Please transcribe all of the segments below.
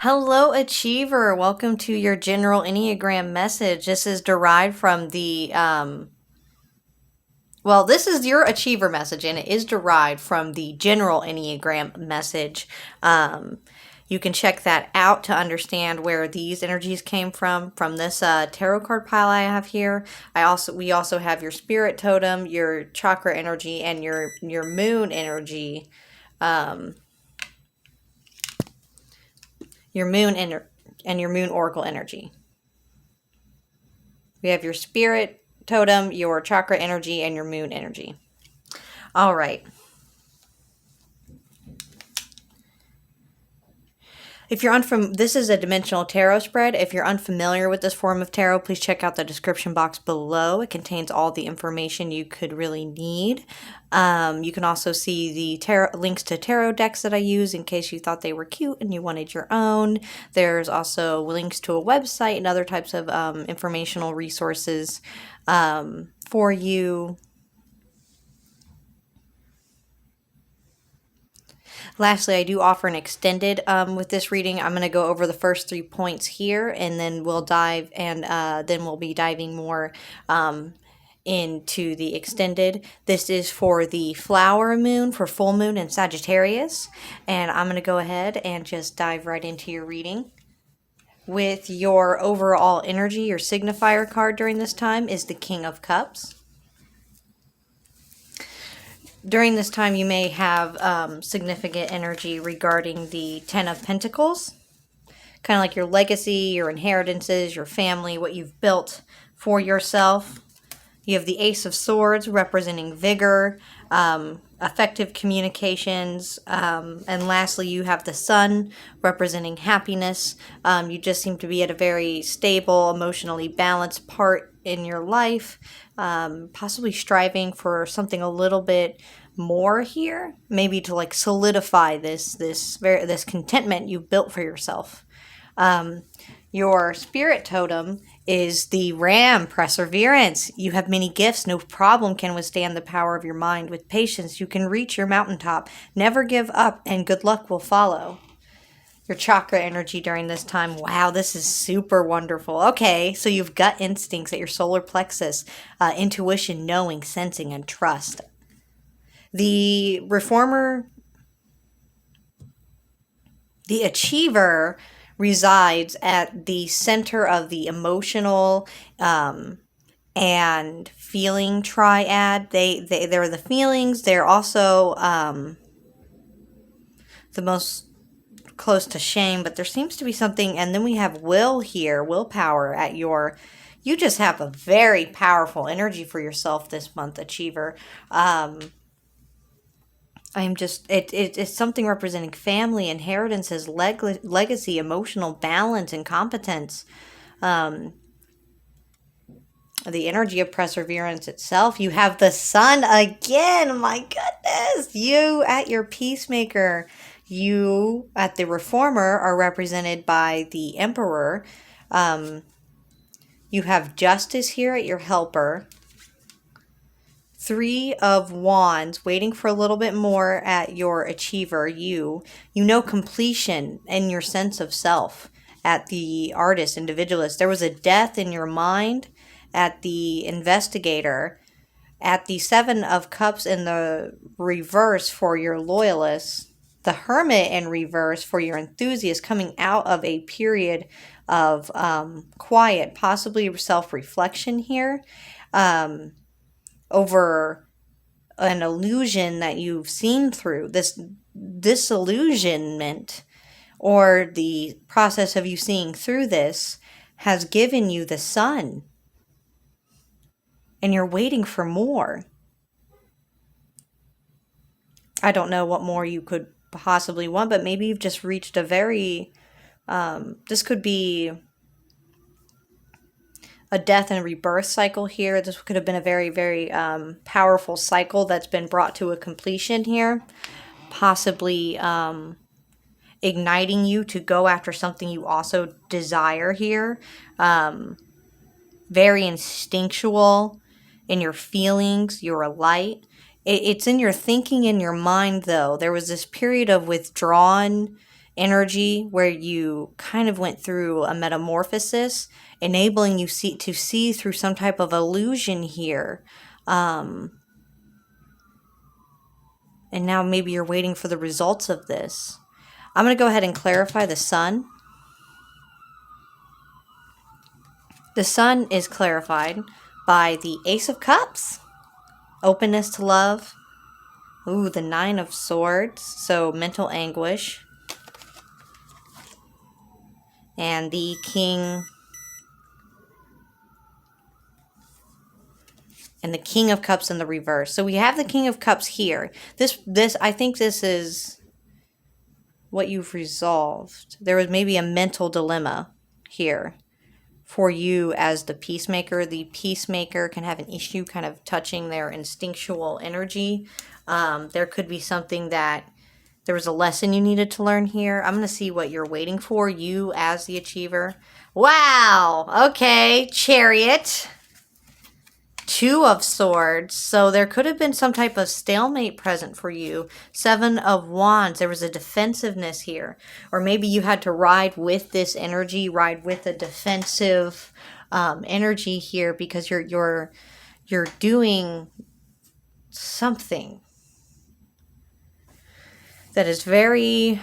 Hello, Achiever. Welcome to your general Enneagram message. This is derived from this is your Achiever message, and it is derived from the general Enneagram message. You can check that out to understand where these energies came from this tarot card pile I have here. We also have your spirit totem, your chakra energy, and your moon energy. Your moon and your moon oracle energy. We have your spirit totem, your chakra energy, and your moon energy. All right. If you're this is a dimensional tarot spread. If you're unfamiliar with this form of tarot, please check out the description box below. It contains all the information you could really need. You can also see the links to tarot decks that I use in case you thought they were cute and you wanted your own. There's also links to a website and other types of informational resources for you. Lastly, I do offer an extended with this reading. I'm going to go over the first 3 points here, and then we'll dive, and then we'll be diving more into the extended. This is for the flower moon, for full moon in Sagittarius, and I'm going to go ahead and just dive right into your reading. With your overall energy, your signifier card during this time is the King of Cups. During this time, you may have significant energy regarding the Ten of Pentacles, kind of like your legacy, your inheritances, your family, what you've built for yourself. You have the Ace of Swords representing vigor, effective communications, and lastly, you have the Sun representing happiness. You just seem to be at a very stable, emotionally balanced part in your life, possibly striving for something a little bit more here, maybe to like solidify this contentment you've built for yourself. Your spirit totem is the Ram, Perseverance. You have many gifts. No problem can withstand the power of your mind. With patience, you can reach your mountaintop. Never give up, and good luck will follow. Your chakra energy during this time. Wow, this is super wonderful. Okay, so you've gut instincts at your solar plexus, intuition, knowing, sensing, and trust. The reformer, the achiever, resides at the center of the emotional and feeling triad. They're the feelings. They're also the most close to shame, but there seems to be something. And then we have will here, willpower at your. You just have a very powerful energy for yourself this month, achiever. It's something representing family, inheritances, legacy, emotional balance, and competence. The energy of perseverance itself. You have the Sun again. My goodness. You at your peacemaker. You at the reformer are represented by the Emperor. You have justice here at your helper. 3 of Wands, waiting for a little bit more at your achiever. You know completion and your sense of self at the artist, individualist. There was a death in your mind at the investigator. At the 7 of Cups in the reverse for your loyalist. The Hermit in reverse for your enthusiast, coming out of a period of quiet, possibly self-reflection here. Over an illusion that you've seen through, this disillusionment, or the process of you seeing through this has given you the Sun, and you're waiting for more. I don't know what more you could possibly want, but maybe you've just reached a very this could be a death and rebirth cycle here. This could have been a very, very powerful cycle that's been brought to a completion here. Possibly igniting you to go after something you also desire here. Very instinctual in your feelings. You're a light. It's in your thinking, in your mind, though. There was this period of withdrawn energy where you kind of went through a metamorphosis, enabling you to see through some type of illusion here. And now maybe you're waiting for the results of this. I'm going to go ahead and clarify the sun. The sun is clarified by the Ace of Cups, openness to love. Ooh, the Nine of Swords, so mental anguish. And the King and the King of Cups in the reverse. So we have the King of Cups here. I think this is what you've resolved. There was maybe a mental dilemma here for you as the peacemaker. The peacemaker can have an issue kind of touching their instinctual energy. There could be something that there was a lesson you needed to learn here. I'm going to see what you're waiting for, you as the achiever. Wow. Okay. Chariot. Two of Swords. So there could have been some type of stalemate present for you. Seven of Wands. There was a defensiveness here. Or maybe you had to ride with this energy, ride with a defensive energy here because you're doing something that is very...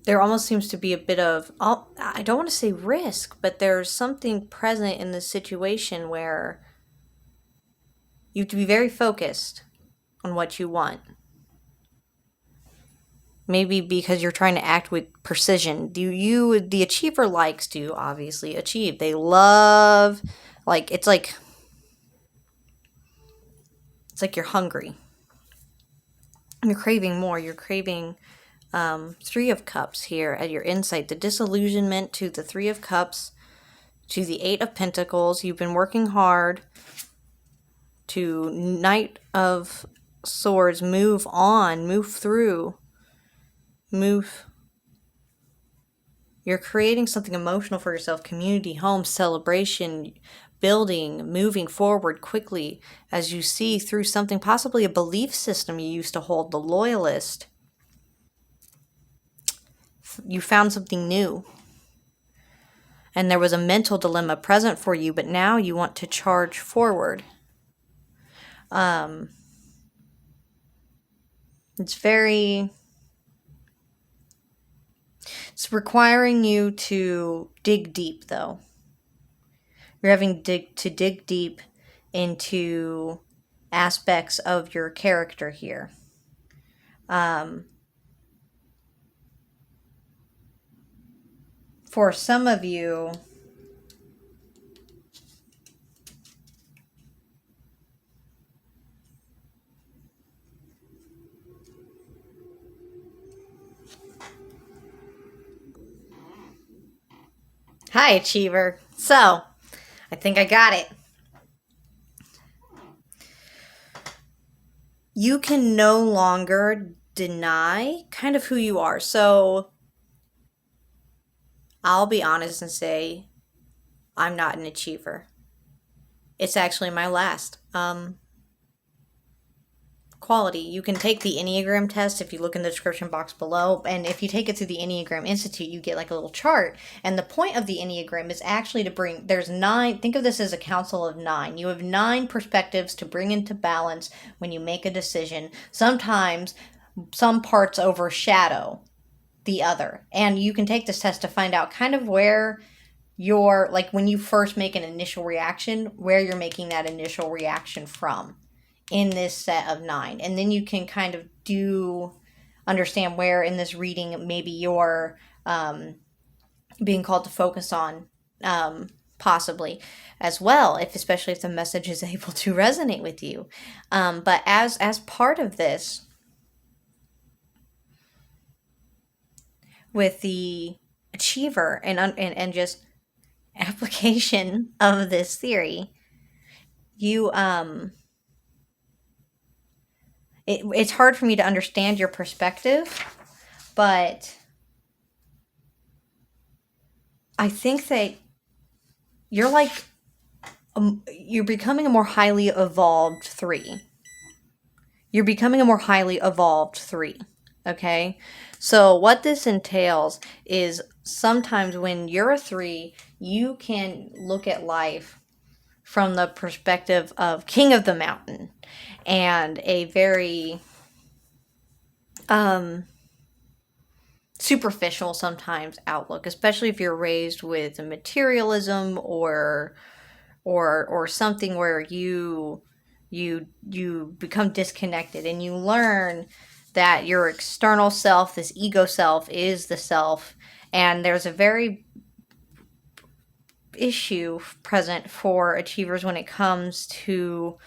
There almost seems to be a bit of, I don't want to say risk, but there's something present in this situation where you have to be very focused on what you want. Maybe because you're trying to act with precision. The achiever likes to obviously achieve. They love, it's like you're hungry. You're craving more. You're craving Three of Cups here at your insight. The disillusionment to the Three of Cups, to the Eight of Pentacles. You've been working hard to Knight of Swords. Move on. Move through. Move. You're creating something emotional for yourself. Community, home, celebration, building, moving forward quickly as you see through something, possibly a belief system you used to hold, the loyalist. You found something new. And there was a mental dilemma present for you, but now you want to charge forward. It's requiring you to dig deep, though. You're having to dig deep into aspects of your character here. For some of you, hi, Achiever. So, I think I got it. You can no longer deny kind of who you are. So, I'll be honest and say, I'm not an achiever. It's actually my last quality. You can take the ENNEAGRAM test if you look in the description box below, and if you take it through the ENNEAGRAM Institute, you get like a little chart, and the point of the ENNEAGRAM is actually to bring, there's 9, think of this as a council of 9. You have 9 perspectives to bring into balance when you make a decision. Sometimes some parts overshadow the other, and you can take this test to find out kind of where you're, like when you first make an initial reaction, where you're making that initial reaction from in this set of 9. And then you can kind of understand where in this reading maybe you're being called to focus on possibly as well, especially if the message is able to resonate with you. But as part of this, with the achiever and just application of this theory, you it's hard for me to understand your perspective, but I think that you're like you're becoming a more highly evolved 3. You're becoming a more highly evolved 3. Okay? So what this entails is sometimes when you're a 3, you can look at life from the perspective of king of the mountain and a very superficial sometimes outlook, especially if you're raised with materialism or something where you become disconnected and you learn that your external self, this ego self, is the self, and there's a very issue present for achievers when it comes to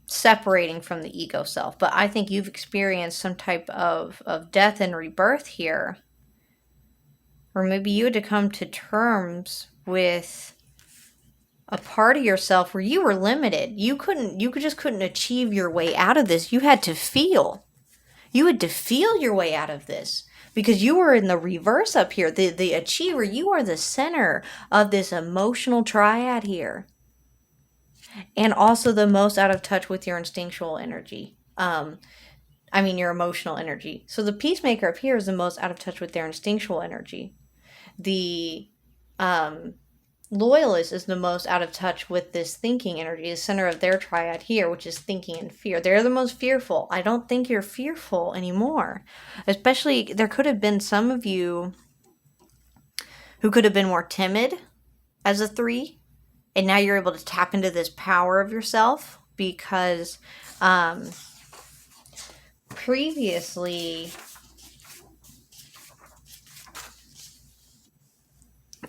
separating from the ego self. But I think you've experienced some type of death and rebirth here, or maybe you had to come to terms with a part of yourself where you were limited. You just couldn't achieve your way out of this. You had to feel. You had to feel your way out of this because you were in the reverse up here. The achiever, you are the center of this emotional triad here. And also the most out of touch with your instinctual energy. Your emotional energy. So the peacemaker up here is the most out of touch with their instinctual energy. The loyalist is the most out of touch with this thinking energy, the center of their triad here, which is thinking and fear. They're the most fearful. I don't think you're fearful anymore. Especially, there could have been some of you who could have been more timid as a 3, and now you're able to tap into this power of yourself because previously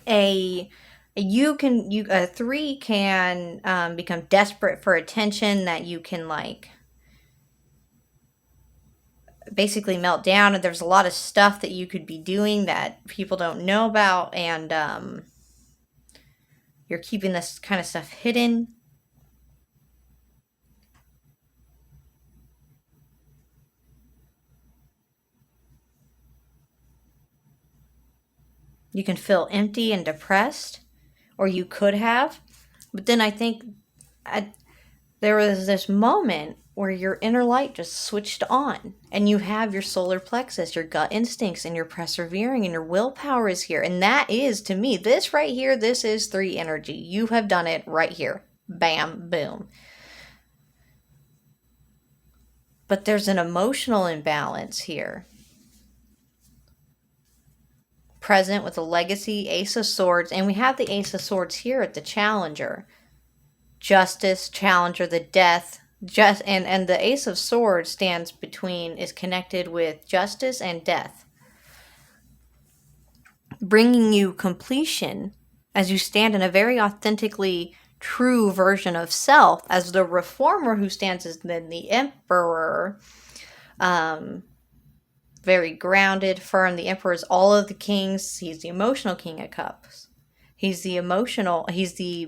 a 3 can become desperate for attention, that you can basically melt down, and there's a lot of stuff that you could be doing that people don't know about, and you're keeping this kind of stuff hidden. You can feel empty and depressed, or you could have. But then I think there was this moment where your inner light just switched on, and you have your solar plexus, your gut instincts, and your persevering, and your willpower is here. And that is, to me, this right here, this is 3 energy. You have done it right here. Bam, boom. But there's an emotional imbalance here present with the legacy, Ace of Swords, and we have the Ace of Swords here at the Challenger. Justice, Challenger, the Death, and the Ace of Swords is connected with justice and death, bringing you completion as you stand in a very authentically true version of self, as the Reformer, who stands as the Emperor, very grounded, firm. The Emperor is all of the kings. He's the emotional King of Cups. He's the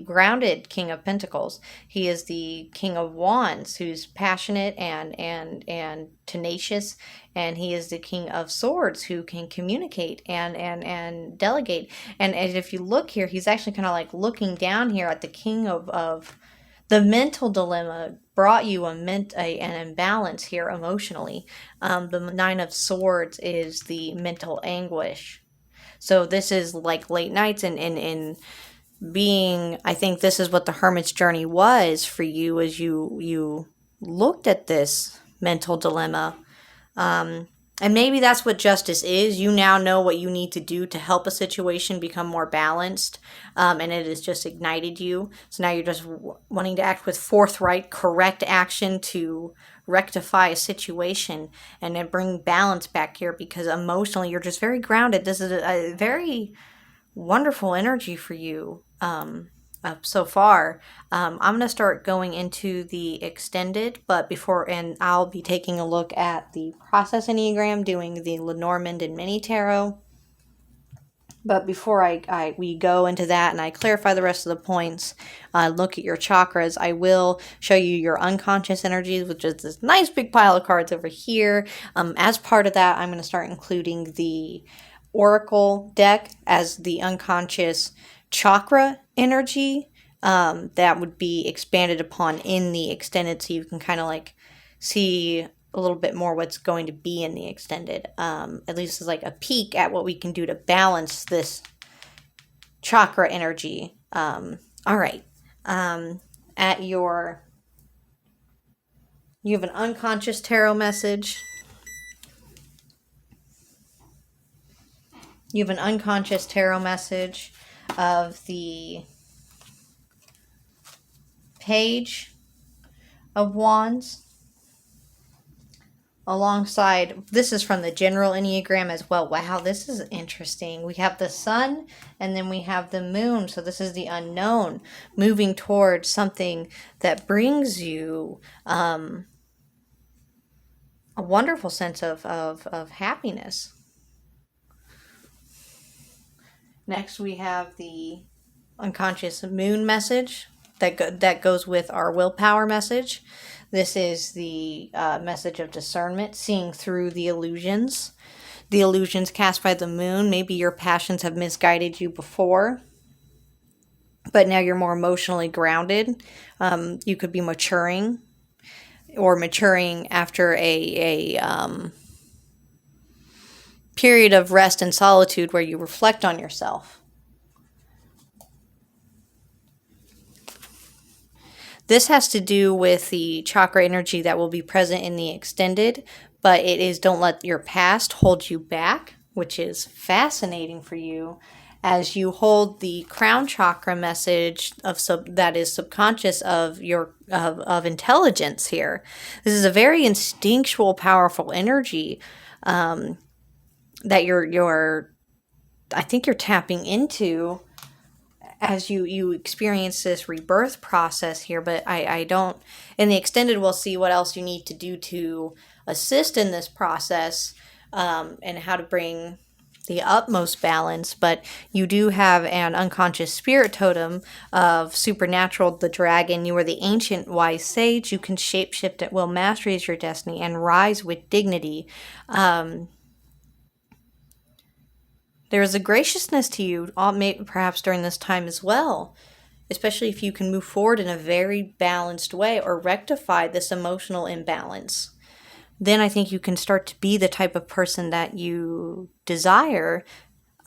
grounded King of Pentacles. He is the King of Wands, who's passionate and tenacious. And he is the King of Swords, who can communicate and delegate. And if you look here, he's actually kind of like looking down here at the King of the mental dilemma brought you an imbalance here emotionally. The Nine of Swords is the mental anguish. So this is like late nights and being, I think this is what the Hermit's journey was for you, as you looked at this mental dilemma. And maybe that's what justice is. You now know what you need to do to help a situation become more balanced, and it has just ignited you. So now you're just wanting to act with forthright, correct action to rectify a situation and then bring balance back here, because emotionally you're just very grounded. This is a very wonderful energy for you so far. I'm going to start going into the extended, and I'll be taking a look at the process Enneagram, doing the Lenormand and Mini Tarot. But before we go into that and I clarify the rest of the points, look at your chakras, I will show you your unconscious energies, which is this nice big pile of cards over here. As part of that, I'm going to start including the Oracle deck as the unconscious chakra energy, that would be expanded upon in the extended, so you can kind of like see a little bit more what's going to be in the extended. At least as like a peek at what we can do to balance this chakra energy. All right. At your, you have an unconscious tarot message. You have an unconscious tarot message of the Page of Wands. Alongside, this is from the general Enneagram as well. Wow, this is interesting. We have the sun and then we have the moon. So this is the unknown moving towards something that brings you a wonderful sense of happiness. Next, we have the unconscious moon message that goes with our willpower message. This is the message of discernment, seeing through the illusions cast by the moon. Maybe your passions have misguided you before, but now you're more emotionally grounded. You could be maturing, or maturing after a period of rest and solitude where you reflect on yourself. This has to do with the chakra energy that will be present in the extended, but it is don't let your past hold you back, which is fascinating for you as you hold the crown chakra message that is subconscious of your of intelligence here. This is a very instinctual, powerful energy that you're I think you're tapping into as you experience this rebirth process here. But I don't, in the extended, we'll see what else you need to do to assist in this process, and how to bring the utmost balance. But you do have an unconscious spirit totem of supernatural, the dragon. You are the ancient wise sage. You can shapeshift at will. Mastery is your destiny, and rise with dignity. There is a graciousness to you, perhaps during this time as well, especially if you can move forward in a very balanced way or rectify this emotional imbalance. Then I think you can start to be the type of person that you desire.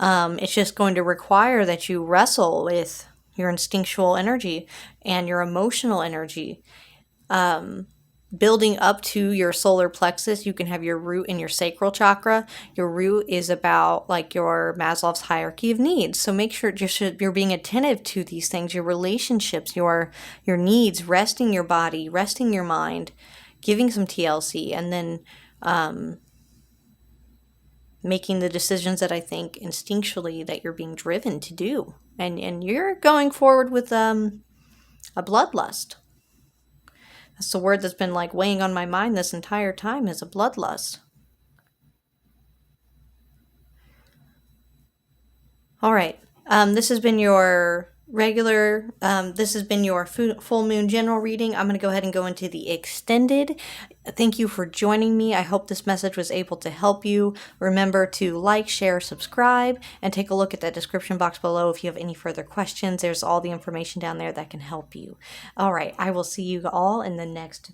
It's just going to require that you wrestle with your instinctual energy and your emotional energy. Building up to your solar plexus, you can have your root in your sacral chakra. Your root is about like your Maslow's hierarchy of needs. So make sure you're being attentive to these things, your relationships, your needs, resting your body, resting your mind, giving some TLC, and then making the decisions that I think instinctually that you're being driven to do. And you're going forward with a bloodlust. That's the word that's been like weighing on my mind this entire time, is a bloodlust. All right. This has been your regular, this has been your full moon general reading. I'm going to go ahead and go into the extended. Thank you for joining me. I hope this message was able to help you. Remember to like, share, subscribe, and take a look at that description box below if you have any further questions. There's all the information down there that can help you. All right. I will see you all in the next,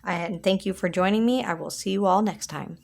and thank you for joining me. I will see you all next time.